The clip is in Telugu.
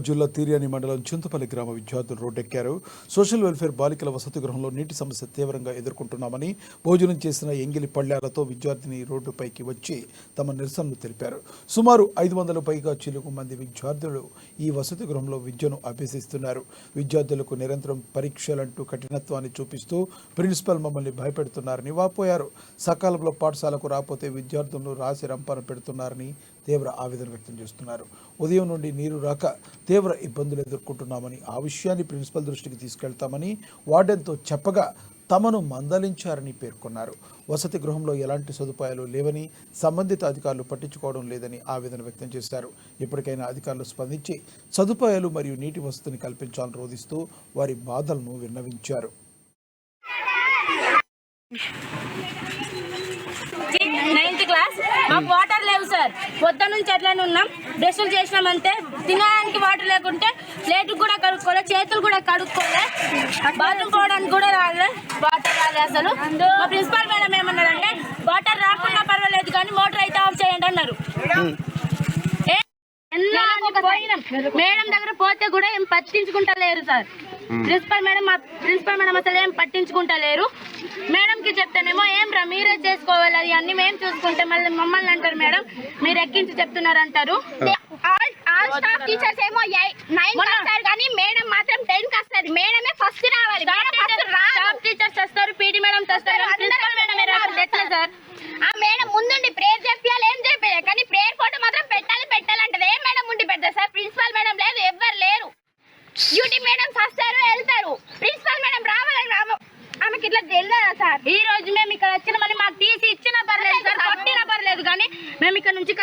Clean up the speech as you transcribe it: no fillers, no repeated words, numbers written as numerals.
జిల్లా తీర్యాని మండలం చింతపల్లి గ్రామ విద్యార్థులు రోడ్డెక్కారు. సోషల్ వెల్ఫేర్ బాలికల వసతి గృహంలో నీటి సమస్య తీవ్రంగా ఎదుర్కొంటున్నామని, భోజనం చేసిన ఎంగిలి పళ్ళ్యాలతో విద్యార్థిని రోడ్డుపైకి వచ్చి తమ నిరసనలు తెలిపారు. సుమారు 500 పైగా చిలుకు మంది విద్యార్థులు ఈ వసతి గృహంలో విద్యను అభ్యసిస్తున్నారు. విద్యార్థులకు నిరంతరం పరీక్షలంటూ కఠినత్వాన్ని చూపిస్తూ ప్రిన్సిపల్ మమ్మల్ని భయపెడుతున్నారని వాపోయారు. సకాలంలో పాఠశాలకు రాకపోతే విద్యార్థులను రాసి రంపాన పెడుతున్నారని తీవ్ర ఆవేదన వ్యక్తం చేస్తున్నారు. ఉదయం నుండి నీరు రాక తీవ్ర ఇబ్బందులు ఎదుర్కొంటున్నామని, ఆ విషయాన్ని ప్రిన్సిపల్ దృష్టికి తీసుకెళ్తామని వార్డెన్తో చెప్పగా తమను మందలించారని పేర్కొన్నారు. వసతి గృహంలో ఎలాంటి సదుపాయాలు లేవని, సంబంధిత అధికారులు పట్టించుకోవడం లేదని ఆవేదన వ్యక్తం చేశారు. ఇప్పటికైనా అధికారులు స్పందించి సదుపాయాలు మరియు నీటి వసతిని కల్పించాలని రోధిస్తూ వారి బాధలను విన్నవించారు. 9th క్లాస్ మాకు వాటర్ లేవు సార్. పొద్దున్న నుంచి అట్లానే ఉన్నాం. బ్రష్లు చేసినామంటే తినడానికి వాటర్ లేకుంటే ప్లేట్ కూడా కడుక్కోలే, చేతులు కూడా కడుక్కోలే, బాత్రూమ్ పోవడానికి కూడా వాటర్ రాలే. అసలు మా ప్రిన్సిపాల్ మేడం ఏమన్నారంటే వాటర్ రాకుండా పర్వాలేదు కానీ మోటార్ అయితే ఆఫ్ చేయండి అన్నారు. మేడం దగ్గర పోతే కూడా ఏం పట్టించుకుంటలేరు సార్. ప్రిన్సిపల్ మేడం అసలు ఏం పట్టించుకుంటలేరు. మేడంకి చెప్తానేమో ఏం రా మీరే చేసుకోవాలి, అది అన్ని మేము చూసుకుంటే మళ్ళీ మమ్మల్ని అంటారు మేడం మీరు ఎక్కించి చెప్తున్నారు అంటారు. ఆల్ స్టాఫ్ టీచర్స్ ఏమో 9 వస్తారు కానీ మేడం మాత్రం 10 కి వస్తది. మేడమే ఫస్ట్ రావాలి. స్టాఫ్ టీచర్స్ వస్తారు, పీటీ మేడం వస్తారు, ప్రిన్సిపల్ మేడం ఎట్లా సార్? ఆ మేడం ముందుండి ప్రేయర్ చెప్పాలి, ఏం చెప్పాలి కానీ ప్రేయర్ ఫోటో మాత్రం పెట్టాలంటది. ఏ మేడం ఉండి పెడతారు సార్? ప్రిన్సిపల్ మేడం లేదు, ఎవ్వరు లేరు. డ్యూటీ మేడమ్స్ వస్తారు వెళ్తారు, ప్రిన్సిపల్ మేడం రావాలని ఆమెకి ఇట్లా తెలియదా సార్? ఈ రోజు మేము ఇక్కడ వచ్చిన మళ్ళీ మాకు తీసి ఇచ్చినా పర్లేదు సార్, కొట్టినా పర్లేదు కానీ మేము ఇక్కడ నుంచి